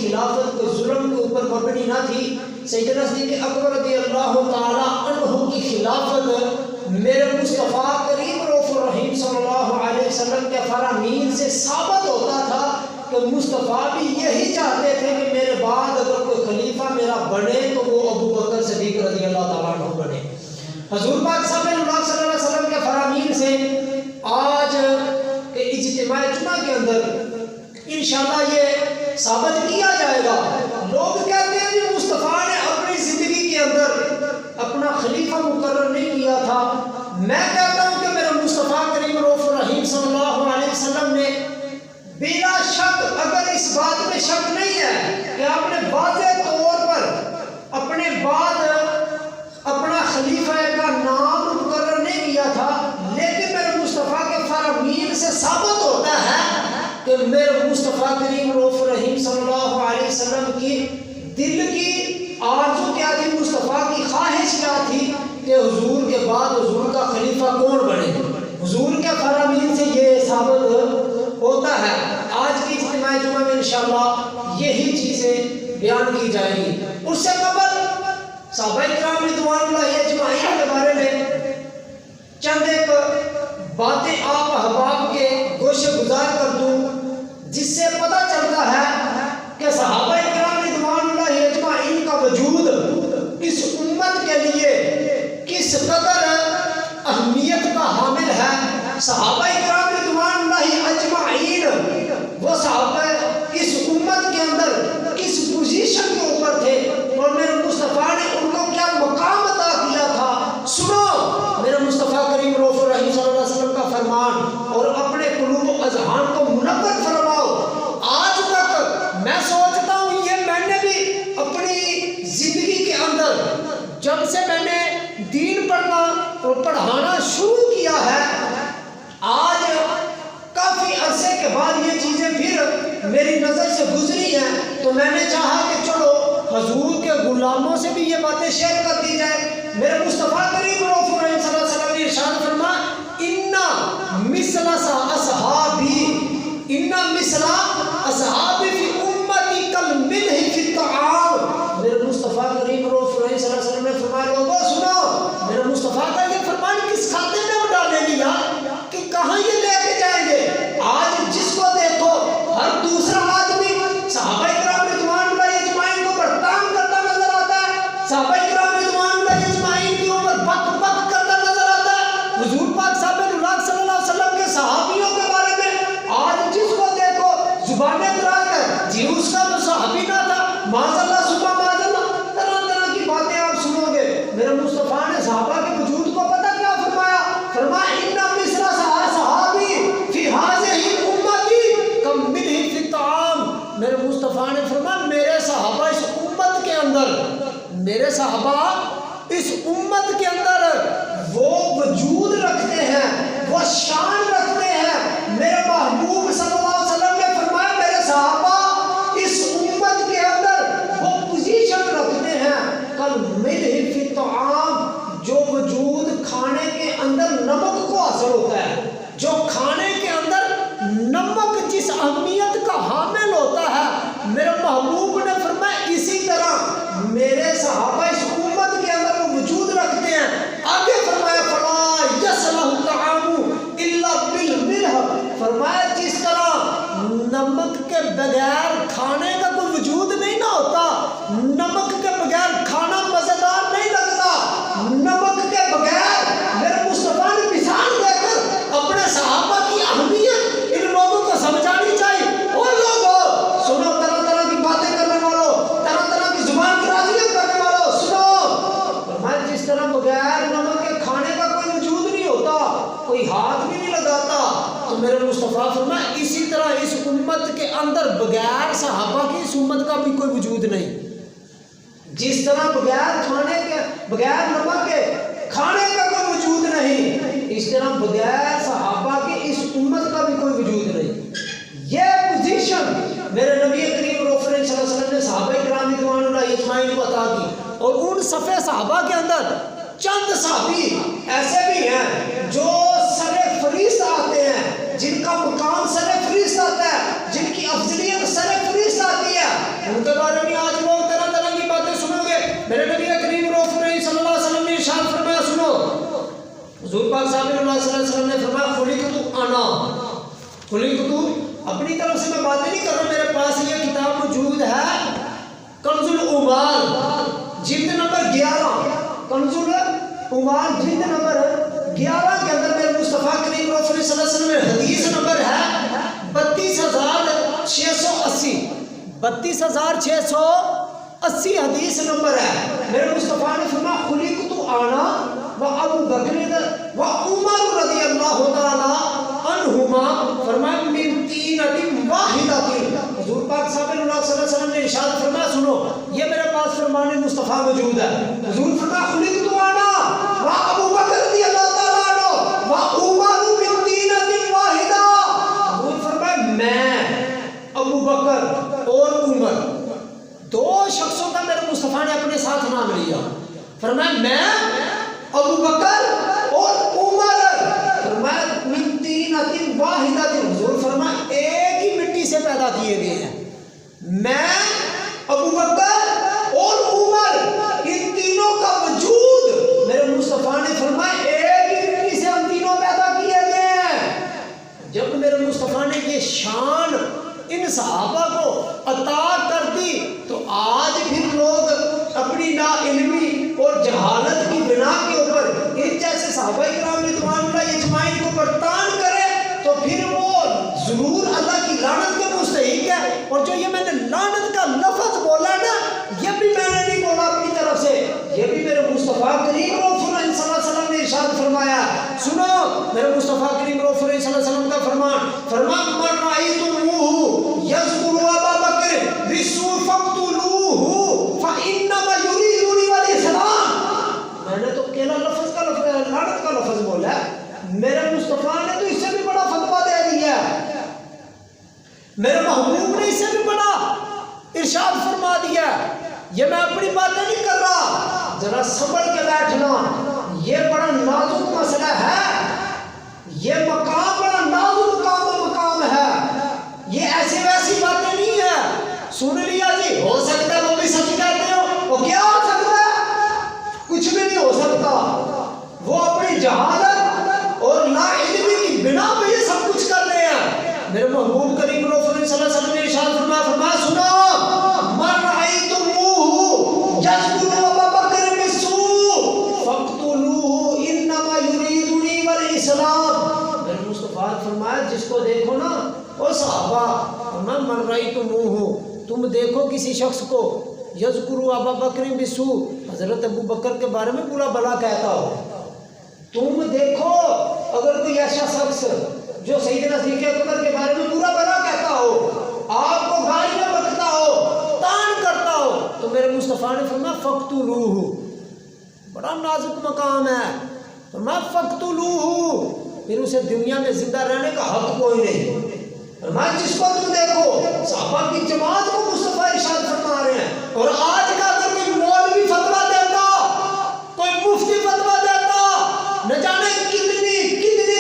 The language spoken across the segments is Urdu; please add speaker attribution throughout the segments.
Speaker 1: خلافت کو ظلم کے اوپر مبنی نہ تھی. سیدنا صدیق اکبر رضی اللہ تعالیٰ عنہ کی خلافت میرے مصطفیٰ کریم رؤوف الرحیم صلی اللہ علیہ وسلم کے فرامین سے ثابت ہوتا تھا کہ مصطفیٰ بھی یہی چاہتے تھے کہ میرے بعد اگر کوئی خلیفہ میرا بنے تو وہ ابو بکر صدیق رضی اللہ تعالیٰ عنہ بنے. حضور پاک صلی اللہ علیہ وسلم کے فرامین سے آج کے اجتماع جمعہ کے اندر انشاءاللہ یہ ثابت کیا جائے گا. لوگ کہتے ہیں کہ مصطفیٰ نے اپنی زندگی کے اندر اپنا خلیفہ مقرر نہیں کیا تھا. میں کہتا ہوں کہ میرا مصطفیٰ کریم رؤوف الرحیم صلی اللہ علیہ وسلم نے بلا شک، اگر اس بات میں شک نہیں ہے کہ آپ نے واضح طور پر اپنے بعد اپنا خلیفہ کا نام مقرر نہیں کیا تھا، لیکن میرے مصطفیٰ کے فرامین سے ثابت ہوتا ہے کہ میرے مصطفیٰ کریم رؤوف الرحیم صلی اللہ علیہ وسلم کی دل کی آرزو کیا تھی، مصطفیٰ کی خواہش کیا تھی کہ حضور کے بعد حضور کا خلیفہ کون بنے. حضور کے فرامین سے یہ ثابت ہوتا ہے. آج کی اجتماع جمعہ میں انشاءاللہ یہی چیزیں بیان کی جائیں گی. اس سے قبل صحابہ کرام رضوان اللہ اجمعین کے بارے میں چند ایک باتیں آپ احباب کے گوشے گزار کر دوں، جس سے پتہ چلتا ہے کہ صحابہ کرام رضوان اللہ اجمعین کا وجود اس امت کے لیے کس قدر اہمیت کا حامل ہے. صحابہ کرام رضوان اللہ اجمعین وہ صحابہ اس امت کے اندر کس پوزیشن کے اوپر تھے اور میرے مصطفیٰ نے ان کو کیا مقام عطا کیا تھا. سنو میرے مصطفیٰ کریم رؤوف الرحیم صلی اللہ علیہ وسلم کا فرمان اور اپنے قلوب و اذہان کو منور فرماؤ. آج تک میں سوچتا ہوں یہ میں نے بھی اپنی زندگی کے اندر جب سے میں نے دین پڑھنا اور پڑھانا شروع کیا ہے، آج کافی عرصے کے بعد یہ چیزیں پھر میری نظر سے گزری ہیں، تو میں نے چاہا کہ چلو حضور کے غلاموں سے بھی یہ باتیں شیئر کر دی جائے. میرے مصطفیٰ کریم رؤوف الرحیم صلی اللہ علیہ وسلم نے ارشاد فرمایا اِنَّ مِثْلَ أَصْحَابِي اِنَّ مِثْلَ أَصْحَابِي فِي أُمَّتِي كَالْمِلْحِ فِي الطَّعَامِ. میرے مصطفیٰ کریم رؤوف الرحیم صلی اللہ علیہ وسلم نے فرمایا لوگوں سنو، میرے مصطفیٰ کا یہ فرمان کس کھاتے میں وہ ڈالے گی کہ کہاں یہ لے کے جائیں گے. آج جس کو دیکھو ہر دوسرا آدمی صحابہ کرام رضوان اللہ اجمعین کو برتام کرتا نظر آتا ہے، صحابہ کرام رضوان اللہ اجمعین کے اوپر بک بک کرتا نظر آتا ہے. حضور پاک صاحب اللہ صلی اللہ علیہ وسلم کے صحابیوں کے بارے میں آج جس کو دیکھو زبانیں دراز ہے، جی اس کا تو صحابی نہ تھا، معاذ اللہ صبح معاذ اللہ، طرح طرح کی باتیں آپ سنو گے. میرے مصطفیٰ نے صحابہ کے وجود کو پتہ کیا فرمایا؟ فرمایا اِنَّ مِثْلَ أَصْحَابِي فِي هَٰذِهِ الْأُمَّةِ كَالْمِلْحِ فِي الطَّعَامِ. میرے مصطفیٰ نے فرمایا میرے صحابہ اس امت کے اندر، میرے صحابہ اس امت کے اندر وہ وجود رکھتے ہیں، وہ شان رکھتے ہیں. میرے محبوب صلی اللہ علیہ وسلم نے فرمایا میرے صحابہ اس امت کے اندر وہ پوزیشن رکھتے ہیں کالملح فی الطعام، جو وجود کھانے کے اندر نمک کو حاصل ہوتا ہے، جو کھانے کے اندر نمک جس اہمیت کا حامل ہوتا ہے. میرے محبوب نے فرمایا اسی طرح میرے صحابہ اس امت کے اندر وہ وجود رکھتے ہیں. آگے فرمایا فلا یصلح الطعام الا بالملح. فرمایا جس طرح نمک کے بغیر کھانے کا کوئی وجود نہیں نہ ہوتا، نمک کے بغیر کھانا مزیدار نہیں لگتا، نمک کے بغیر میرے مصطفیٰ نے مثال دے کر اپنے صحابہ کی اہمیت ان لوگوں کو سمجھانی چاہیے. اور لوگوں سنو، طرح طرح کی باتیں کرنے والوں، طرح طرح کی زبان درازیاں کرنے والوں سنو. فرمایا جس طرح بغیر نمک کے کھانے کا کوئی وجود نہیں ہوتا، کوئی ہاتھ بھی نہیں لگاتا، تو میرے مصطفیٰ فرمایا اسی طرح اس امت کے اندر بغیر صحابہ کی اس امت کا بھی کوئی وجود نہیں. جس طرح بغیر کھانے کے، بغیر نمک کے کھانے کا کوئی وجود نہیں، اس طرح بغیر صحابہ کی اس امت کا بھی کوئی وجود نہیں. یہ پوزیشن میرے نبی کریم رؤوف الرحیم صلی اللہ علیہ وسلم نے صحابہ کرام رضوان اللہ اجمعین کو عطا کی. اور ان صفحے صحابہ کے اندر چند صحابی ایسے بھی ہیں جو سر فہرست آتے ہیں، جن کا مقام سر فہرست آتا ہے، جن کی افضلیت سر فہرست آتی ہے. ان حضور پاک صلی اللہ علیہ وسلم نے فرمایا خلقت انا، خلقت، اپنی طرف سے میں باتیں نہیں کر رہا، میرے پاس یہ کتاب موجود ہے کنز العمال جلد نمبر 11، کنز العمال جلد نمبر 11 کے اندر میرے مصطفیٰ کریم صلی اللہ علیہ وسلم میں حدیث نمبر ہے 32,680، 32,680 حدیث نمبر ہے۔ میرے مصطفیٰ نے فرمایا خلقت انا و ابو بکر و عمر رضی اللہ تعالی عنہما، فرمایا من طینۃ واحدۃ، حضور پاک صلی اللہ علیہ وسلم نے ارشاد فرمایا سنو یہ میرے پاس فرمان مصطفیٰ موجود ہے، حضور فرمایا خلقت انا و ابو بکر رضی اللہ تعالی عنہ و عمر من طینۃ واحدہ، حضور فرمایا میں ابو بکر اور عمر دو شخصوں کا میرے مصطفیٰ نے اپنے ساتھ نام لیا، فرمایا میں ابو بکر اور عمر، فرمایا من طینۃ واحدہ، حضور فرمایا ایک ہی مٹی سے پیدا کیے گئے ہیں، میں ابو بکر اور عمر ان تینوں کا وجود میرے مصطفیٰ نے فرمایا ایک ہی مٹی سے ہم تینوں پیدا کیے گئے ہیں۔ جب میرے مصطفیٰ نے یہ شان ان صحابہ کو عطا کر دی تو آج پھر لوگ اپنی نا علمی اور جہالت کی بنا کے اوپر ان جیسے صحابہ کرام رضوان اللہ اجمعین کو برتان کرے تو پھر وہ ضرور اللہ کی لعنت کے مستحق ہے۔ اور جو یہ میں نے لعنت کا لفظ بولا نا یہ بھی میں نے نہیں بولا اپنی طرف سے، یہ بھی میرے مصطفیٰ کریم صلی اللہ علیہ وسلم نے ارشاد فرمایا، سنو میرے مصطفیٰ کریم صلی اللہ علیہ وسلم کا فرمان، فرمان من رأیتموہ یذکر ابا بکر بالسوء فاقتلوہ فانما یریدنی والاسلام، میں نے تو اکیلا لفظ کا لفظ لعنت کا لفظ بولا ہے، میرے مصطفیٰ نے تو اس سے بھی بڑا فتویٰ دے دیا ہے، میرے محبوب نے اس سے بھی بڑا ارشاد فرما دیا ہے، یہ میں اپنی باتیں نہیں کر رہا، ذرا سنبھل کے بیٹھنا، یہ بڑا نازک مسئلہ ہے، یہ مقام بڑا نازک مقام ہے، یہ ایسی ویسی باتیں نہیں ہے، سن لیا جی ہو سکتا ہے وہ بھی سچ کہتے ہو، وہ کیا ہو سکتا ہے؟ کچھ بھی نہیں ہو سکتا، وہ اپنی جہالت اور نا علمی کی بنا پہ یہ سب کچھ کر رہے ہیں۔ میرے محبوب کریم صلی اللہ علیہ وسلم نے ارشاد فرمایا سنو من رأیتموہ یذکر ابا بکر بالسوء فاقتلوہ انما یریدنی والاسلام، میرے مصطفیٰ فرمایا جس کو دیکھو نا او صحابہ، من رأیتموہ تم دیکھو کسی شخص کو یذکر ابا بکر بالسوء حضرت ابو بکر کے بارے میں برا بھلا کہتا ہو، تم دیکھو اگر کوئی ایسا شخص جو سیدنا صدیق اکبر کے بارے میں برا بھلا کہتا ہو، آپ کو گالیاں بکتا ہو، تان کرتا ہو، تو میرے مصطفیٰ نے فرمایا فقتلوہ، بڑا نازک مقام ہے، فرمایا فقتلوہ، پھر اسے دنیا میں زندہ رہنے کا حق کوئی نہیں، فرمایا جس کو تم دیکھو، صحابہ کی جماعت کو مصطفیٰ ارشاد فرما رہے ہیں، اور آج کا اگر کوئی مولوی فتویٰ دیتا، کوئی مفتی فتویٰ دیتا، نہ جانے کتنی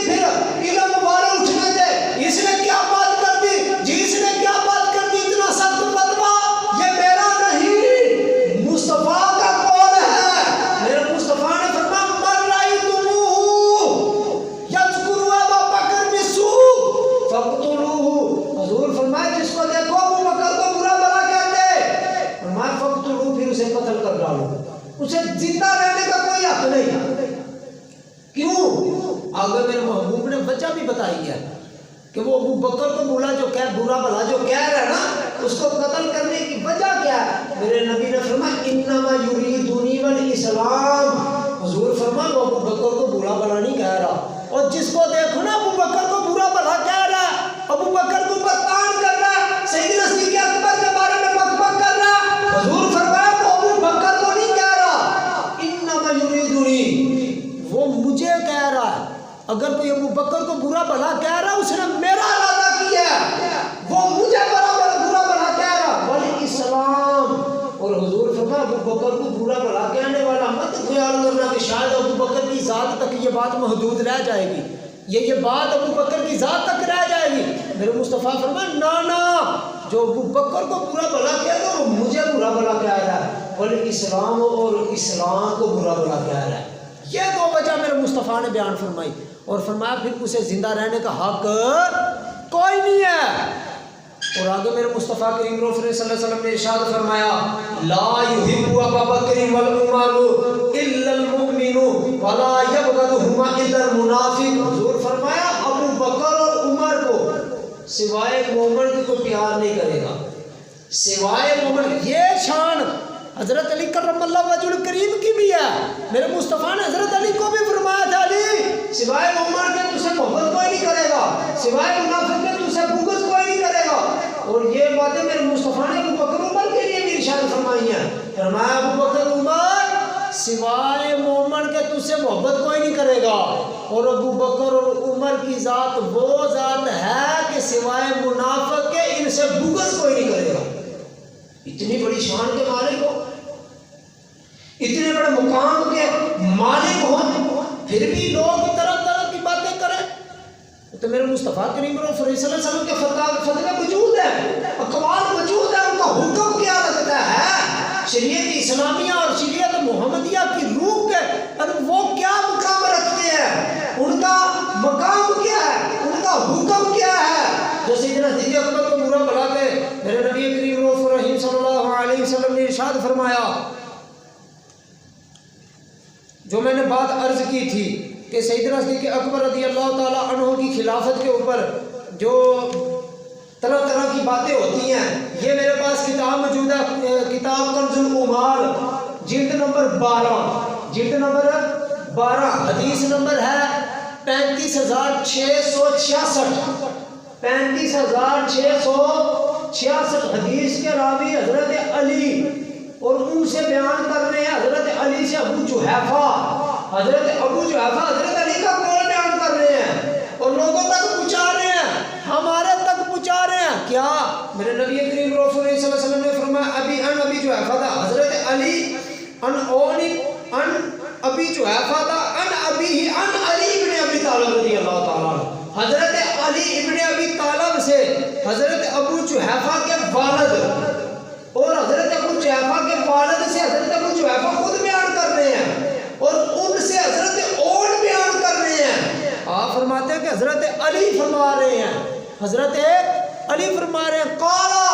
Speaker 1: پھر علم والے اٹھنے دے، اس نے کیا بات کر دی جی، اس نے کیا بات کر دی، اتنا سخت فتویٰ یہ میرا نہیں مصطفیٰ کا قول ہے، میرے مصطفیٰ نے فرمایا من رأیتموہ یذکر ابا بکر بالسوء فاقتلوہ، حضور فرمایا جس کو دیکھو ابو بکر کو برا بھلا کہتے، فرمایا فاقتلوہ پھر اسے قتل کر ڈالو، اسے زندہ رہنے کا کوئی حق نہیں۔ کیوں؟ آگے میرے محبوب نے وجہ بھی بتائی ہے کہ وہ ابو بکر کو برا بھلا جو کہہ رہا ہے نا اس کو قتل کرنے کی وجہ کیا ہے؟ میرے نبی نے فرمایا انما یریدنی والاسلام، حضور فرمایا وہ ابو بکر کو برا بھلا نہیں کہہ رہا، اور جس کو دیکھو نا ابو بکر کو برا بھلا کہہ رہا ہے، ابو بکر کو برتان کر رہا ہے، سیدنا صدیق اکبر کے بارے میں بک کر رہا ہے، حضور فرمایا وہ ابو بکر کو نہیں کہہ رہا، انما یریدنی، وہ مجھے کہہ رہا ہے، اگر کوئی ابو بکر کو برا بھلا کہہ رہا ہے اس نے میرا ارادہ کیا ہے، وہ مجھے برا بھلا کہہ رہا والاسلام، اور حضور فرمایا ابو بکر کو برا بھلا کہنے والا مت خیال کرنا کہ شاید ابو بکر کی ذات تک یہ بات محدود رہ جائے گی، یہ بات ابو بکر کی ذات تک رہ جائے گی، میرے مصطفیٰ فرمایا نا جو ابو بکر کو برا بھلا کہہ رہا ہے وہ مجھے برا بھلا کہہ رہا ہے، والاسلام اور اسلام کو برا بھلا کہہ رہا ہے، یہ دو وجہ میرے مصطفیٰ نے بیان فرمائی اور فرمایا پھر اسے زندہ رہنے کا حق کوئی نہیں ہے۔ اور آگے میرے مصطفیٰ کریم صلی اللہ علیہ وسلم نے ارشاد فرمایا لا یحب ابا بکر والعمر الا المؤمن ولا یبغضهما الا المنافق۔ حضور فرمایا ابو بکر اور عمر کو سوائے مومن کے کوئی پیار نہیں کرے گا، سوائے مومن۔ یہ شان حضرت علی کرم اللہ وجہ الکریم کی بھی ہے۔ میرے مصطفیٰ نے حضرت علی کو بھی فرمایا تھا علی سوائے مومن کے تجھے محبت کوئی نہیں کرے گا، سوائے منافق کے تجھے بغض کوئی نہیں کرے گا۔ اور یہ باتیں میرے مصطفیٰ نے ابو بکر عمر کے لیے بھی ارشاد فرمائی ہیں۔ فرمایا ابو بکر عمر سوائے مومن کے تجھ سے محبت کوئی نہیں کرے گا، اور ابو بکر اور عمر کی ذات وہ ذات ہے کہ سوائے منافق کے ان سے بغض کوئی نہیں کرے گا۔ اتنی بڑی شان کے مالک ہو، اتنے بڑے مقام کے مالک ہو، پھر بھی لوگ طرح طرح کی باتیں کریں۔ تو میرے مصطفیٰ کریم صلی اللہ علیہ وسلم کے فتوے موجود ہے، اقوال موجود ہے، ان کا حکم کیا لگتا ہے، شریعت اسلامیہ اور شریعت محمدیہ کی روح کے وہ کیا مقام رکھتے ہیں، ان کا مقام کیا ہے، ان کا حکم کیا ہے۔ جو سیدنا صدیق اکبر کو برا بلا کے میرے نبی کریم صلی اللہ علیہ وسلم نے ارشاد فرمایا، جو میں نے بات عرض کی تھی کہ سیدنا صدیق اکبر رضی اللہ تعالیٰ عنہ کی خلافت کے اوپر جو طرح طرح کی باتیں ہوتی ہیں، یہ میرے پاس کتاب موجود ہے، کتاب کنز العمال جلد نمبر 12 حدیث نمبر ہے 35,666 35,666 حدیث کے راوی حضرت علی، اور ان سے بیان کر رہے ہیں حضرت علی سے ابو جحیفہ، حضرت ابو جحیفہ حضرت علی کا قول بیان کر رہے ہیں اور لوگوں تک پہنچا رہے ہیں، ہمارے تک پہنچا رہے ہیں۔ کیا میرے نبی کریم صلی اللہ علیہ وسلم نے فرمایا ابی جحیفہ دا حضرت علی ان ابی جحیفہ دا ان ابی ابن ابی طالب رضی اللہ تعالیٰ عنہ، حضرت علی ابن ابی طالب سے حضرت ابو جحیفہ کے والد، اور حضرت ابو جحیفہ کے والد سے حضرت ابو جحیفہ خود بیان کر رہے ہیں اور ان سے حضرت اور بیان کر رہے ہیں۔ آپ فرماتے ہیں کہ حضرت علی فرما رہے ہیں، حضرت علی فرما رہے ہیں قالا،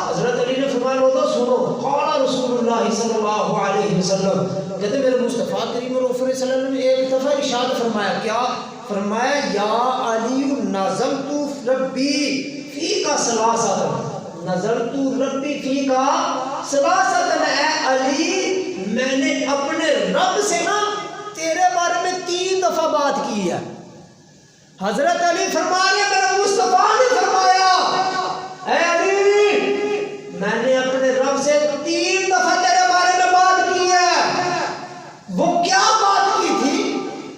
Speaker 1: حضرت علی نے فرمایا لوگوں سنو، قالا رسول اللہ صلی اللہ علیہ وسلم، کہتے میرے مصطفیٰ کریم صلی اللہ علیہ وسلم نے ایک دفعہ ارشاد فرمایا، کیا فرمایا، یا علی نظمت ربی فی کا ثلاثۃ، نظرت ربی فی کا ثلاثۃ، اے علی میں نے اپنے رب سے نا تیرے بارے میں 3 دفعہ بات کی ہے۔ حضرت علی فرما رہے میرے مصطفیٰ نے فرمایا، اے علی میں نے اپنے رب سے 3 دفعہ تیرے بارے میں بات کی ہے۔ وہ کیا بات کی تھی،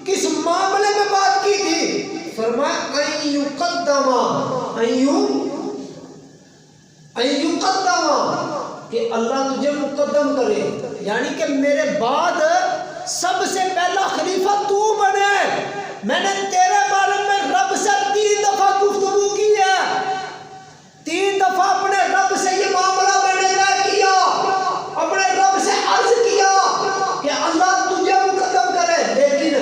Speaker 1: کس معاملے میں بات کی تھی؟ فرمایا کہ اللہ تجھے مقدم کرے، یعنی کہ میرے بعد سب سے پہلا خلیفہ تو بنے۔ میں نے تیرے بارے میں رب سے 3 دفعہ گفتگو کی ہے، 3 دفعہ اپنے رب سے یہ معاملہ میں نے طے کیا، اپنے رب سے عرض کیا کہ اللہ تجھے مقدم کرے، لیکن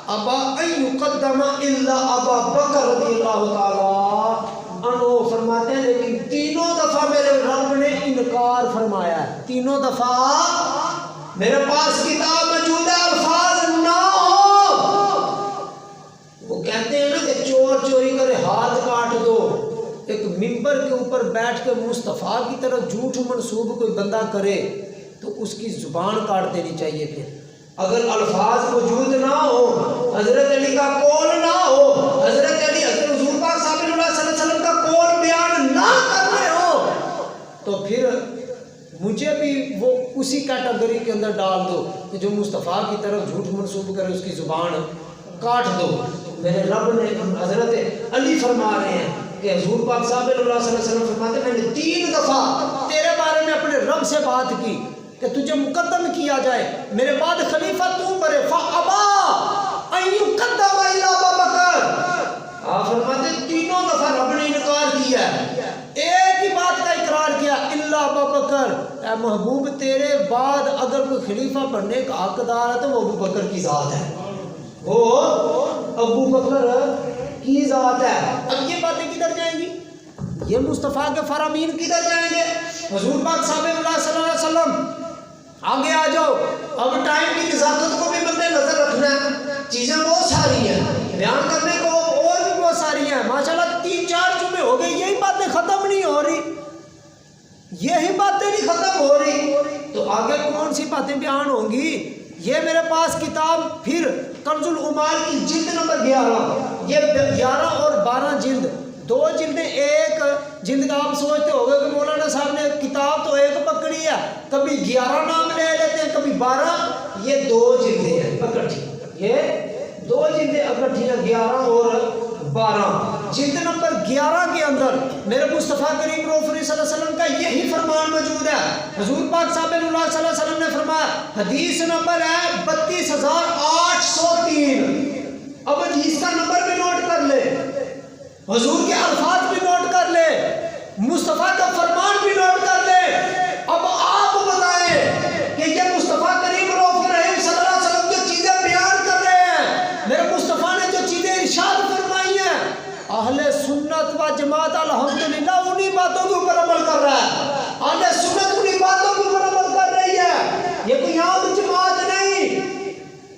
Speaker 1: ابا ان یقدم الا ابا بکر رضی اللہ تعالی عنہ، فرماتے ہیں لیکن 3 دفعہ میرے رب نے انکار فرمایا ہے، 3 دفعہ میرے پاس کتاب موجود ہے، الفاظ نہ ہو۔ وہ کہتے ہیں نا کہ چور چوری کرے ہاتھ کاٹ دو، ایک منبر کے اوپر بیٹھ کے مصطفیٰ کی طرف جھوٹ منسوب کوئی بندہ کرے تو اس کی زبان کاٹ دینی چاہیے۔ پھر اگر الفاظ موجود نہ ہو، حضرت علی کا قول نہ ہو، حضرت علی حضرت حضور پاک صلی اللہ علیہ وسلم کا قول بیان نہ کر رہے ہو، تو پھر مجھے بھی وہ اسی کیٹیگری کے اندر ڈال دو کہ جو مصطفیٰ کی طرف جھوٹ منسوب کرے اس کی زبان کاٹ دو۔ میرے رب نے حضرت علی فرما رہے ہیں کہ حضور پاک صلی اللہ علیہ وسلم فرماتے ہیں میں نے 3 دفعہ تیرے بارے میں اپنے رب سے بات کی کہ تجھے مقدم کیا جائے، میرے بعد خلیفہ تو بنے، فَأَبَا أَن يُقَدَّمَ إِلَّا أَبَا بَكْرٍ۔ آپ فرماتے ہیں 3 دفعہ رب نے انکار کیا ہے، ایک ہی بات کا اقرار کیا، إِلَّا الا ابا بکر، اے محبوب تیرے بعد اگر کوئی خلیفہ بننے کا حقدار ہے تو وہ ابو بکر کی ذات ہے، وہ ابو بکر کی ذات ہے۔ اب یہ باتیں کدھر جائیں گی؟ یہ مصطفیٰ کے فرامین کدھر جائیں گے؟ حضور پاک صاحب اللہ صلی اللہ علیہ وسلم آگے آ جاؤ، اب ٹائم کی نزاکت کو بھی مد نظر رکھنا ہے، چیزیں بہت ساری ہیں بیان کرنے کو، اور بھی بہت ساری ہیں، ماشاءاللہ 3-4 جمعے ہو گئے، یہی باتیں ختم نہیں ہو رہی، یہی باتیں نہیں ختم ہو رہی، تو آگے کون سی باتیں بیان ہوں گی؟ یہ میرے پاس کتاب پھر کنز العمال کی جلد نمبر 11، یہ 11 اور 12 جلد، 2 جلدیں، ایک جلد کا آپ سوچتے ہو گئے کہ مولانا صاحب نے کتاب تو ایک پکڑی ہے، کبھی 11 نام لے لیتے ہیں کبھی 12، یہ 2 جلدیں ہیں اکٹھی، یہ 2 جلدیں اکٹھی ہیں، 11 اور 12۔ جلد نمبر 11 کے اندر میرے مصطفیٰ کریم رسول صلی اللہ علیہ وسلم کا یہی فرمان موجود ہے۔ حضور پاک صاحب اللہ صلی اللہ علیہ وسلم نے فرمایا، حدیث نمبر ہے 32803، اب حدیث کا نمبر بھی نوٹ کر لے، حضور کے الفاظ بھی نوٹ کر لے، مصطفیٰ کا فرمان بھی نوٹ کر لے، اب آپ بتائیں کہ یہ مصطفیٰ کریم رسول صلی اللہ علیہ وسلم جو چیزیں بیان کر رہے ہیں، میرے مصطفیٰ نے جو چیزیں ارشاد فرمائی ہیں، اہل سنت و جماعت الحمدللہ انہی باتوں کے اوپر عمل کر رہا ہے، اہل سنت انہی باتوں کے اوپر عمل کر رہی ہے، یہ کوئی عام جماعت نہیں۔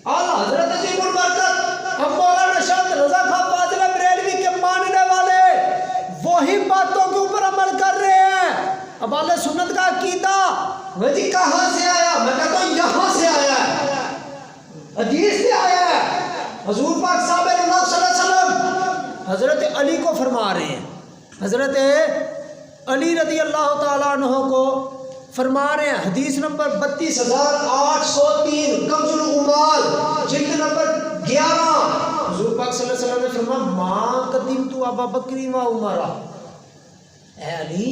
Speaker 1: اعلیٰ حضرت عظیم البرکت ہم مولانا شاہ رضا خان فاضل بریلوی کے ماننے والے وہی باتوں کے اوپر عمل کر رہے ہیں۔ اب اہل سنت کا عقیدہ وہ جی کہاں سے آیا؟ میں کہتا ہوں یہاں سے آیا ہے، حدیث سے آیا ہے۔ حضور پاک صاحب اللہ صلی اللہ علیہ وسلم حضرت علی کو فرما رہے ہیں، حضرت علی رضی اللہ تعالیٰ عنہ کو فرما رہے ہیں، حدیث نمبر 32803 کنز العمال جلد نمبر 11، حضور پاک صلی اللہ علیہ وسلم نے فرمایا، ما قدمت ابا بکر و عمر، اے علی،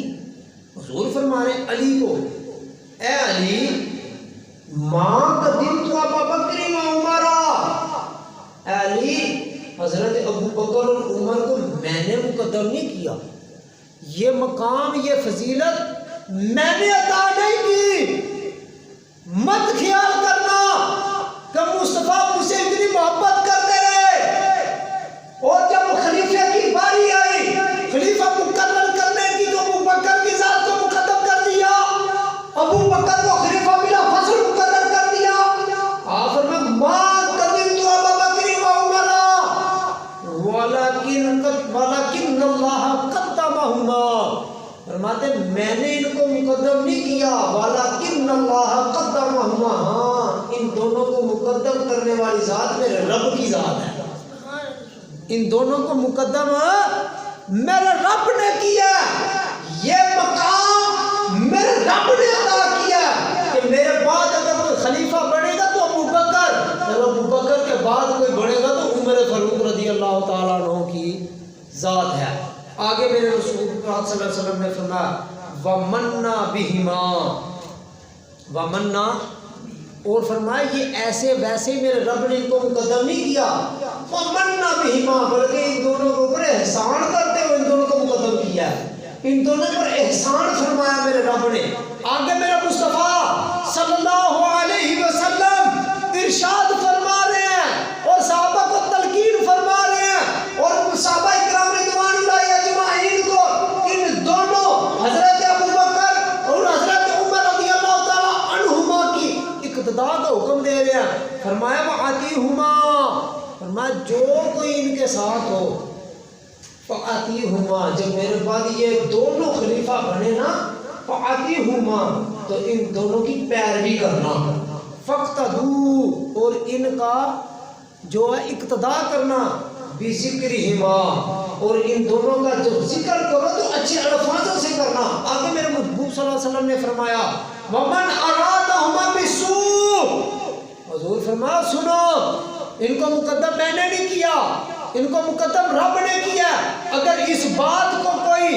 Speaker 1: حضور فرما رہے ہیں علی کو، اے علی، ما قدمت ابا بکر و عمر، اے علی، حضرت ابو بکر اور عمر کو میں نے مقدم نہیں کیا، یہ مقام یہ فضیلت میں نے عطا نہیں کی، مت خیال کرنا کہ مصطفیٰ مجھ سے اتنی محبت کرتے رہے، اور جب خلیفہ کی باری آئی، خلیفہ مقرر کرنے کی، تو ابو بکر کی ذات کو مقدم کر دیا، ابو بکر کو خلیفہ بلا فصل مقرر کر دیا۔ آخر میں ماں قدمت ابا بکر و عمر ولکن اللہ قدمہما، فرماتے میں نے ان کو مقدم نہیں کیا، ولکن اللہ قدمہما، ہاں ان دونوں کو مقدم کرنے والی ذات میرے رب کی ذات ہے، ان دونوں کو مقدم میرے رب نے کیا، یہ مقام میرے رب نے عطا کیا کہ میرے بعد اگر کوئی خلیفہ بنے گا تو ابو بکر، اور ابو بکر کے بعد کوئی بنے گا تو عمر فاروق رضی اللہ تعالیٰ عنہ کی ذات ہے۔ آگے میرے رسول پاک صلی اللہ علیہ وسلم نے فرمایا، وَمَنَّا بِهِمَا، وَمَنَّا، اور فرمایا یہ ایسے ویسے میرے رب نے ان کو مقدم نہیں کیا، وَمَنَّا بِهِمَا، بلکہ ان دونوں کے اوپر احسان کرتے ہوئے ان دونوں کو مقدم کیا ہے، ان دونوں پر احسان فرمایا میرے رب نے۔ آگے میرے مصطفیٰ صلی اللہ علیہ وسلم ارشاد فرما رہے ہیں اور صحابہ کو تلقین فرما رہے ہیں، اور صحابہ اکرام رضوان اللہ اجمعین کو ان دونوں حضرت ابو بکر اور حضرت عمر رضی اللہ تعالیٰ عنہما کی اقتداء کا حکم دے رہے ہیں۔ فرمایا وَأَطِیعْهُمَا، فرمایا جو کوئی ان کے ساتھ ہو، فَأَطِیعْهُمَا، جب میرے بعد یہ دونوں خلیفہ بنے نا، فَأَطِیعْهُمَا، تو ان دونوں کی پیروی کرنا، فَاقْتَدُوا، اور ان کا جو ہے اقتداء کرنا، بِذِكْرِهِمَا، اور ان دونوں کا جو ذکر کرو تو اچھے الفاظوں سے کرنا۔ آگے میرے محبوب صلی اللہ علیہ وسلم نے فرمایا، وَمَنْ أَرَادَهُمَا بِالسُّوءِ، حضور فرمایا سنو، ان کو مقدم میں نے نہیں کیا، ان کو مقدم رب نے کیا، اگر اس بات کو کوئی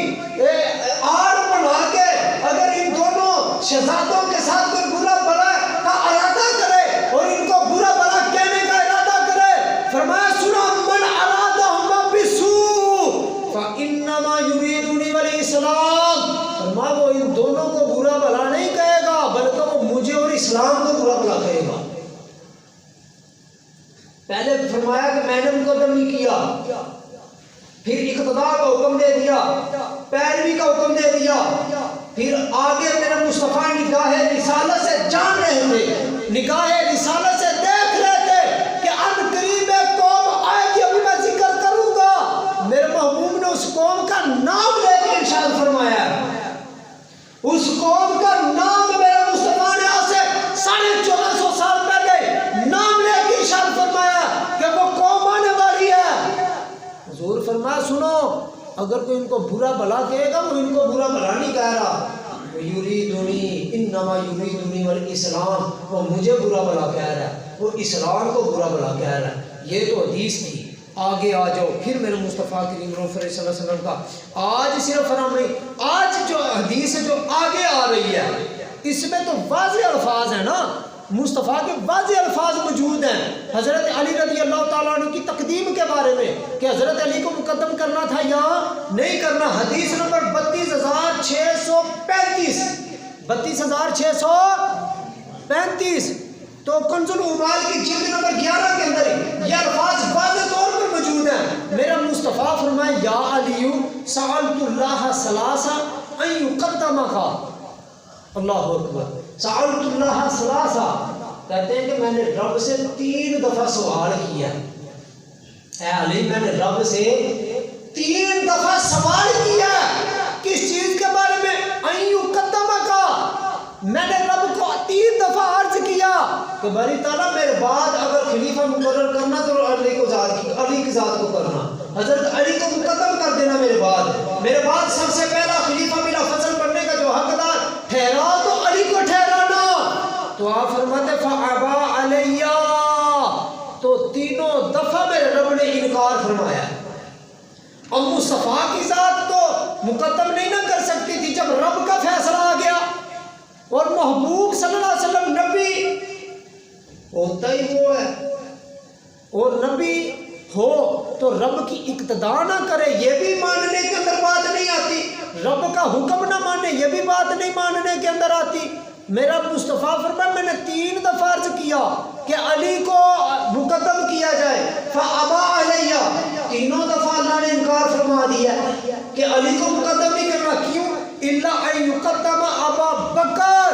Speaker 1: آڑ بنا کے اگر ان دونوں شہزادوں کے ساتھ کوئی برا بلا کا ارادہ کرے اور ان کو برا بلا کہنے کا ارادہ کرے، فرمایا سنو، من ارادہما بالسوء فانما یریدونی والاسلام، فرمایا وہ ان دونوں کو برا اسلام کو برا بلا کرے گا. پہلے فرمایا کہ میں نے مقدم نہیں کیا، پھر اقتداء کا حکم دے دیا، پیروی کا حکم دے دیا، پھر آگے میرے مصطفیٰ نگاہ رسالت سے جان رہے تھے، نگاہ رسالت سے دیکھ رہے تھے کہ ان قریب ایک قوم آئے گی، ابھی میں ذکر کروں گا. میرے محبوب نے اس قوم کا نام لے کے ارشاد فرمایا، اس قوم کا نام میرے مصطفیٰ نے آج سے 1450 سال پہلے نام لے کے ارشاد فرمایا کہ وہ قوم آنے والی ہے. حضور فرمایا سنو، اگر کوئی ان کو برا بلا کہے گا وہ ان کو برا بلا نہیں کہہ رہا، یریدونی انما یریدونی والاسلام، وہ مجھے برا بلا کہہ رہا ہے، وہ اسلام کو برا بلا کہہ رہا ہے. یہ تو حدیث تھی. آگے آ جاؤ پھر میرے مصطفیٰ کریم صلی اللہ علیہ وسلم کا آج صرف فرام نہیں، آج جو حدیث جو آگے آ رہی ہے اس میں تو واضح الفاظ ہیں نا، مصطفیٰ کے واضح الفاظ موجود ہیں حضرت علی رضی اللہ تعالیٰ عنہ کی تقدیم کے بارے میں کہ حضرت علی کو مقدم کرنا تھا یا نہیں کرنا. حدیث نمبر 32635 32635 تو کنز العمال کی جلد نمبر 11 کے اندر یہ الفاظ واضح طور پر موجود ہیں. میرا مصطفیٰ فرمائے یا علی سألت اللہ ثلاثا ان یقدمک، اللہ اکبر، سألت اللہ ثلاثا، کہتے ہیں کہ میں نے رب سے 3 دفعہ سوال کیا. اے علی میں نے رب سے 3 دفعہ سوال کیا. کس چیز کے بارے میں؟ ان یقدمک، میں نے رب کو 3 دفعہ عرض کیا کہ باری تعالیٰ میرے بعد اگر خلیفہ مقرر کرنا تو علی کی ذات کو کرنا، حضرت علی کو مقدم کر دینا میرے بعد سب سے پہلا خلیفہ میرا فصل پڑھنے کا جو حقدار ٹھہرا تو علی کو ٹھہرانا. تو آپ فرماتے فابا علیہ، تو 3 دفعہ میرے رب نے انکار فرمایا. اور مصطفیٰ کی ذات تو مقدم نہیں نہ کر سکتی تھی جب رب کا فیصلہ آ گیا. اور محبوب صلی اللہ علیہ وسلم نبی ہوتا ہی وہ ہے، اور نبی ہو تو رب کی اقتداء نہ کرے یہ بھی ماننے کے اندر بات نہیں آتی، رب کا حکم نہ مانے یہ بھی بات نہیں ماننے کے اندر آتی. میرا مصطفیٰ فرمایا میں نے 3 دفعہ عرض کیا کہ علی کو مقدم کیا جائے، فابا علیہ، 3 دفعہ اللہ نے انکار فرما دیا کہ علی کو مقدم نہیں کرنا. کیوں؟ الا ان یقدم ابا بکر،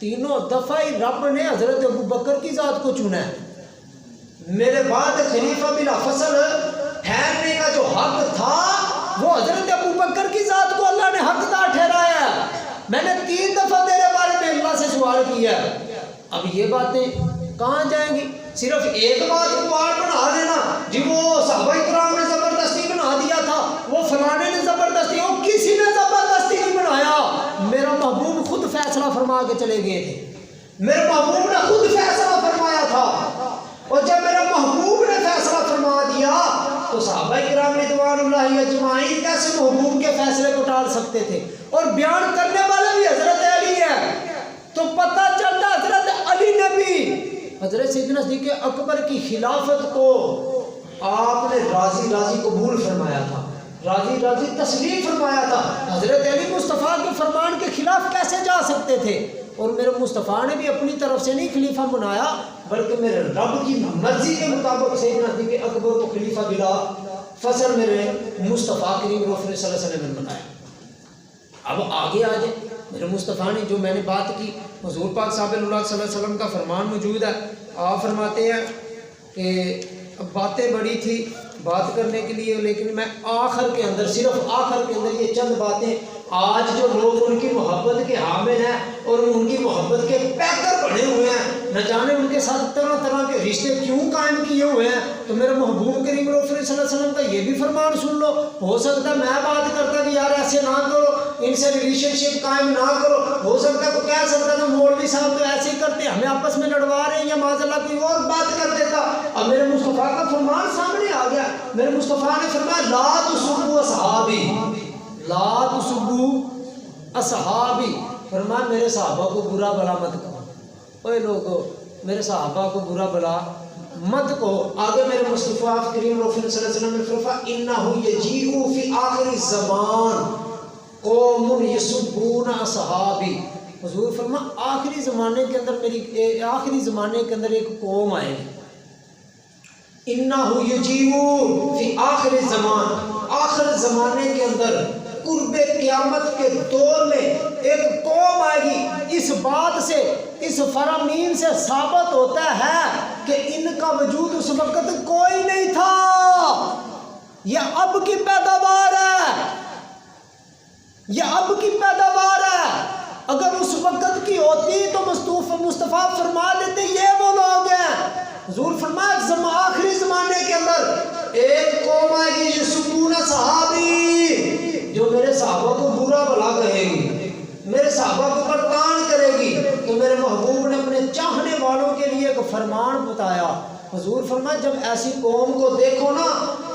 Speaker 1: 3 دفعہ ہی رب نے حضرت ابو بکر کی ذات کو چنا ہے. میرے بعد خلیفہ بلا فصل ٹھہرنے کا جو حق تھا وہ حضرت ابو بکر کی ذات کو اللہ نے حقدار ٹھہرایا. میں نے 3 دفعہ تیرے بارے میں اللہ سے سوال کیا. اب یہ باتیں کہاں جائیں گی؟ صرف ایک بات کو بار بنا لینا جی وہ صحابہ کرام نے زبردستی بنا دیا تھا، وہ فلانے نے زبردستی، وہ کسی نے زبردستی نہیں بنایا. میرا محبوب خود فیصلہ فرما کے چلے گئے تھے، میرے محبوب نے خود فیصلہ فرمایا تھا. اور جب میرے محبوب نے فیصلہ فرما دیا تو صحابہ کرام رضوان اللہ اجمعین کیسے محبوب کے فیصلے کو ٹال سکتے تھے؟ اور بیان کرنے والے بھی حضرت علی ہے. تو پتہ چلتا حضرت علی نے بھی حضرت سیدنا صدیق اکبر کی خلافت کو آپ نے راضی راضی قبول فرمایا تھا، راضی راضی تسلیم فرمایا تھا. حضرت علی مصطفیٰ کے فرمان کے خلاف کیسے جا سکتے تھے؟ اور میرے مصطفیٰ نے بھی اپنی طرف سے نہیں خلیفہ بنایا بلکہ میرے رب کی مرضی کے مطابق سیدنا صدیق اکبر کو خلیفہ بلا فصل میرے مصطفیٰ کریم صلی اللہ علیہ وسلم نے بنایا. اب آگے آ جائیں. میرے مصطفیٰ نے جو میں نے بات کی، حضور پاک صاحب اللہ صلی اللہ علیہ وسلم کا فرمان موجود ہے. آپ فرماتے ہیں کہ باتیں بڑی تھی بات کرنے کے لیے، لیکن میں آخر کے اندر صرف آخر کے اندر یہ چند باتیں، آج جو لوگ ان کی محبت کے حامل ہیں اور ان کی محبت کے پیکر بنے ہوئے ہیں، نہ جانے ان کے ساتھ طرح طرح کے رشتے کیوں قائم کیے ہوئے ہیں. تو میرے محبوب کریم صلی اللہ علیہ وسلم کا یہ بھی فرمان سن لو. ہو سکتا ہے میں بات کرتا کہ یار ایسے نہ کرو، ان سے ریلیشن شپ قائم نہ کرو، ہو سکتا ہے تو کہہ سکتا تھا مولوی صاحب تو ایسے ہی کرتے ہیں، ہمیں آپس میں لڑوا رہے ہیں، یا معاذ اللہ کوئی اور بات کر دیتا. اب میرے مصطفیٰ کا فرمان سامنے آ گیا. میرے مصطفیٰ نے فرمایا لا تسبوا اصحابی، لا تسبوا اصحابی، فرمایا میرے صحابہ کو برا بلا مت کہو. اوے لوگو میرے صحابہ کو برا بلا مت کو. آگے میرے مصطفیٰ کریم صلی اللہ علیہ وسلم نے فرمایا انہ یجیء فی آخر الزمان قوم یسبون اصحابی، حضور فرما آخری زمانے کے اندر آخری زمانے کے اندر ایک قوم آئے گی، انہو یجیبو فی آخر زمان، آخر زمانے کے اندر قرب قیامت کے دور میں ایک قوم آئے گی۔ اس بات سے، اس فرامین سے ثابت ہوتا ہے کہ ان کا وجود اس وقت کوئی نہیں تھا، یہ اب کی پیداوار ہے، یہ اب کی پیداوار ہے۔ اگر اس وقت کی ہوتی تو مصطفیٰ فرما دیتے یہ وہ لوگ ہیں۔ حضور فرمایا آخری زمانے کے اندر ایک قوم آئے گی جو سکون صحابی، جو میرے صحابہ کو برا بھلا کہے گی، میرے صحابہ کو پرتان کرے گی۔ تو میرے محبوب نے اپنے چاہنے والوں کے لیے ایک فرمان بتایا۔ حضور فرمایا جب ایسی قوم کو دیکھو نا،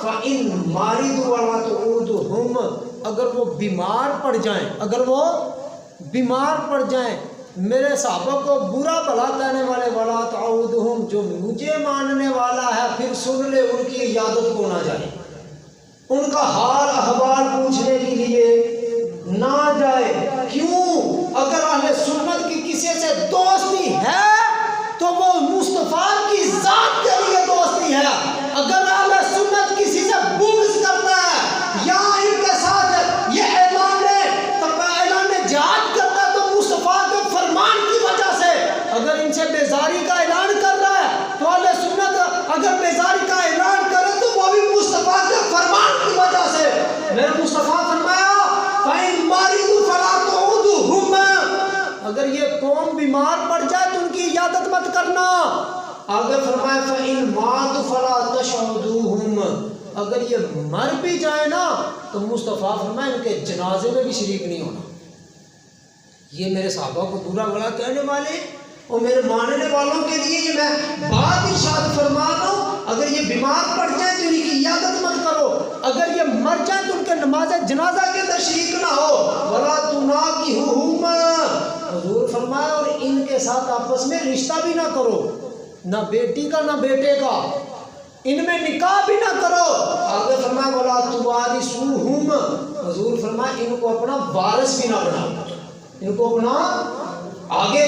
Speaker 1: فَإِن مَارِدُ وَلَا تُعُودُهُمْ، اگر وہ بیمار پڑ جائیں، اگر وہ بیمار پڑ جائیں، میرے صحابہ کو برا بھلا کہنے والے وَلَا تُعُودُهُمْ، جو مجھے ماننے والا ہے پھر سن لے ان کی عیادت کو نہ جائے، ان کا حال احوال پوچھنے کے لیے نہ جائے۔ کیوں؟ اگر اہل سنت کی کسی سے دوستی ہے تو وہ مصطفیٰ کی ذات کے لیے دوستی ہے۔ اگر اہل سنت کسی سے بغض کرتا ہے یا ان کے ساتھ یہ اعلان جہاد کرتا ہے تو مصطفیٰ کے فرمان کی وجہ سے، اگر ان سے بیزاری کا اعلان کر رہا ہے تو اہل سنت اگر بیزاری کا اعلان کرے تو وہ بھی مصطفیٰ کے فرمان کی وجہ سے۔ میرے مصطفیٰ فرمایا فَإِن مَارِدُ فَلَا تُعُودُهُمْ، اگر یہ قوم بیمار پڑ جائے تو ان کی عیادت مت کرنا۔ آگے فرمایا فَإِن مَاتُوا فَلَا تَشْهَدُوهُمْ، اگر یہ مر بھی جائے نا تو مصطفیٰ فرمایا ان کے جنازے میں بھی شریک نہیں ہونا۔ یہ میرے صحابہ کو برا بھلا کہنے والے اور میرے ماننے والوں کے لیے یہ میں بات ارشاد فرما رہا ہوں، اگر یہ بیمار پڑ جائیں تو ان کی عیادت مت کرو، اگر یہ مر جائیں تو ان کے نماز جنازہ کے اندر شریک نہ ہو۔ وَلَا تُنَاكِحُوهُمْ، حضور فرمایا اور ان کے ساتھ آپس میں رشتہ بھی نہ کرو، نہ بیٹی کا نہ بیٹے کا، ان میں نکاح بھی نہ کرو۔ آگے فرمایا وَلَا تُوَارِثُوهُمْ، حضور فرمایا ان کو اپنا وارث بھی نہ بناؤ، ان کو اپنا آگے۔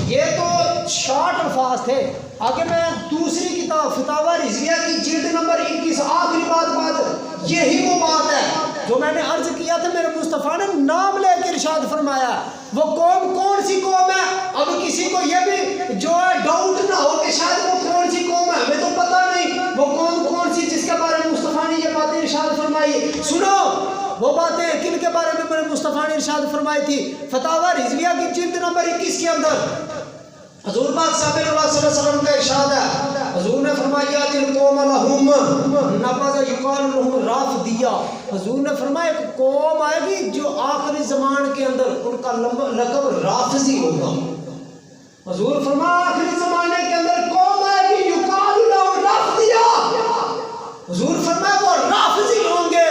Speaker 1: یہ تو شارٹ الفاظ تھے۔ آگے میں دوسری کتاب فتاوی رضویہ کی جلد نمبر 21 آخری بات یہی وہ بات ہے جو میں نے عرض کیا تھا۔ میرے مصطفیٰ نے نام لے کے ارشاد فرمایا وہ قوم کون سی قوم ہے۔ اب کسی کو یہ بھی جو ہے ڈاؤٹ نہ ہو کہ شاید وہ کون سی قوم ہے، ہمیں تو پتہ نہیں وہ قوم کون سی جس کے بارے میں مصطفیٰ نے یہ باتیں ارشاد فرمائی۔ سنو وہ باتیں کن کے بارے میں میرے مصطفیٰ نے ارشاد فرمائی تھی۔ فتاوی رضویہ کی جلد نمبر 21 کے اندر حضور پاک صلی اللہ علیہ وسلم کا ارشاد ہے۔ حضور نے فرمایا دل قوم لہم نبذ یقال لہم رافضیہ، حضور نے فرمایا ایک قوم آئے گی جو آخری زمان کے اندر ان کا لقب رافضی ہوگا۔ حضور فرمایا آخری زمانے کے اندر قوم آئے گی یقال لہم رافضیہ، حضور فرمایا وہ رافضی ہوں گے،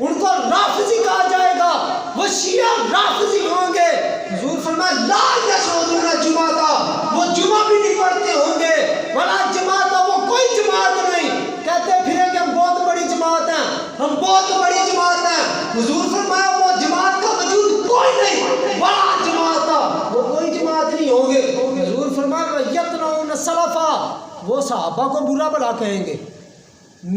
Speaker 1: ان کو رافضی کہا جائے گا، وہ شیعہ رافضی ہوں گے۔ حضور فرمایا لا یشہدون جمعہ، وہ جمعہ بھی نہیں پڑھتے ہوں گے، ولا جماعت، وہ کوئی جماعت نہیں، کہتے پھریں کہ ہم بہت بڑی جماعت ہیں، ہم بہت بڑی جماعت ہیں۔ حضور فرمایا وہ جماعت کا وجود کوئی نہیں، بڑا جماعت، وہ کوئی جماعت نہیں ہوں گے۔ حضور فرمایا یتنون السلفا، وہ صحابہ کو برا بھلا کہیں گے،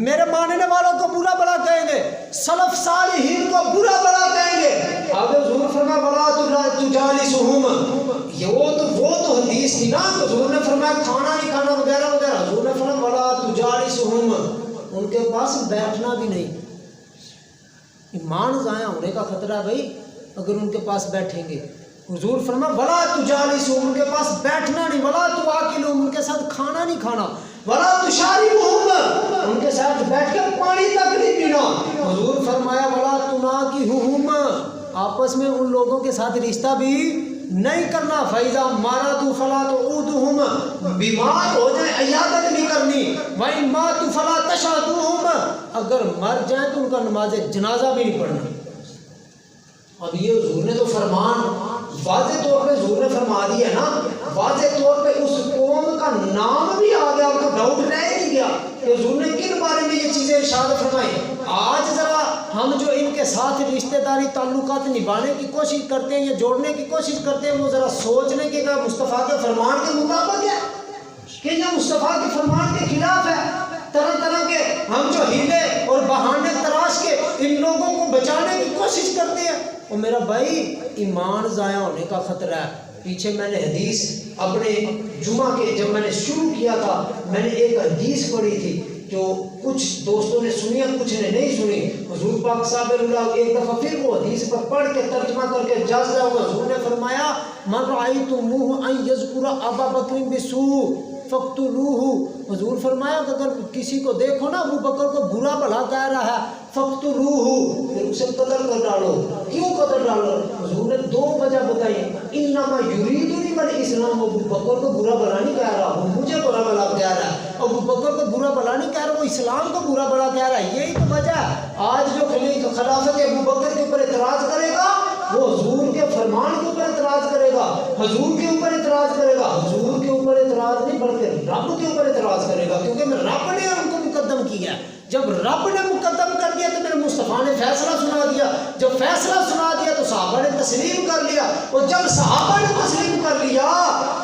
Speaker 1: میرے ماننے والوں کو برا بھلا کہیں گے، سلف صالحین کو برا بھلا کہیں گے۔ آگے حضور فرمایا وَلَا تُجَالِسُهُمْ، یہ وہ تو حدیث تھی نا، حضور نے فرمایا کھانا نہیں کھانا وغیرہ وغیرہ، حضور نے فرمایا وَلَا تُجَالِسُهُمْ، ان کے پاس بیٹھنا بھی نہیں۔ ایمان ضائع ہونے کا خطرہ ہے بھائی اگر ان کے پاس بیٹھیں گے۔ حضور فرمایا وَلَا تُجَالِسُهُمْ، ان کے پاس بیٹھنا نہیں، وَلَا تُوَاكِلُهُمْ، ان کے ساتھ کھانا نہیں کھانا، وَلَا تُشَارِبُهُمْ، ان کے ساتھ بیٹھ کے پانی تک نہیں پینا۔ حضور فرمایا وَلَا تُنَاكِحُوهُمْ، آپس میں ان لوگوں کے ساتھ رشتہ بھی نہیں کرنا۔ فَإِذَا مَرَضُوا فَلَا تُعُودُهُمْ، بیمار ہو جائیں عیادت نہیں کرنی۔ وَإِن مَاتُوا فَلَا تَشْهَدُوهُمْ، اگر مر جائیں تو ان کا نماز جنازہ بھی نہیں پڑھنا۔ اب یہ حضور نے تو فرمان واضح طور پہ حضور نے فرما دیا ہے نا، واضح طور پہ اس قوم کا نام بھی آ گیا، ان کو ڈاؤٹ رہ نہیں گیا کہ حضور نے کن بارے میں یہ چیزیں ارشاد فرمائی۔ آج ذرا ہم جو ان کے کے ساتھ رشتہ داری تعلقات نبھانے کی کوشش کرتے ہیں یا جوڑنے کی کوشش کرتے ہیں، وہ ذرا سوچنے کے کہ مصطفیٰ کے فرمان کے مطابق ہے کہ یہ مصطفیٰ کے فرمان کے خلاف ہے۔ طرح طرح کے ہم جو ہیلے اور بہانے تراش کے ان لوگوں کو بچانے کی کوشش کرتے ہیں، اور میرا بھائی ایمان ضائع ہونے کا خطرہ ہے۔ پیچھے میں نے حدیث اپنے جمعہ کے جب میں نے شروع کیا تھا، میں نے ایک حدیث پڑھی تھی جو کچھ دوستوں نے سنی اور کچھ نے نہیں سنی۔ حضور پاک صاحب اللہ ایک دفعہ پھر وہ حدیث پر پڑھ کے ترجمہ کر کے جازدہ ہوا۔ حضور نے فرمایا من رأیتموہ ان یذکر ابا بکر بسوء فاقتلوہ۔ حضور فرمایا کہ اگر کسی کو دیکھو نا ابو بکر کو برا بھلا کہہ رہا ہے فاقتلوہ، پھر اسے قتل کر ڈالو۔ کیوں قتل ڈالو؟ حضور نے دو وجہ بتائی، انما یریدنی الاسلام، ابو بکر کو برا بھلا نہیں کہہ رہا، وہ مجھے برا بھلا کہہ رہا ہے۔ ابو بکر کو برا بھلا نہیں کہہ رہا، وہ اسلام کو برا بھلا کہہ رہا ہے۔ یہی تو وجہ ہے آج جو خلافت ابو بکر کے اوپر اعتراض کرے گا وہ حضور کے فرمان کے اوپر اعتراض کرے گا، حضور کے اوپر اعتراض کرے گا، حضور کے اوپر اعتراض نہیں بلکہ رب کے اوپر اعتراض کرے گا، کیونکہ میں رب نے ان کو مقدم کیا۔ جب رب نے مقدم کر دیا تو میرے مصطفیٰ نے فیصلہ سنا دیا، جب فیصلہ سنا دیا تو صحابہ نے تسلیم کر لیا، اور جب صحابہ نے تسلیم کر لیا،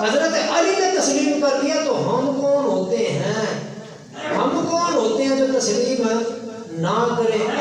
Speaker 1: حضرت علی نے تسلیم کر لیا، تو ہم کون ہوتے ہیں؟ ہم کون ہوتے ہیں جو تسلیم نہ کریں؟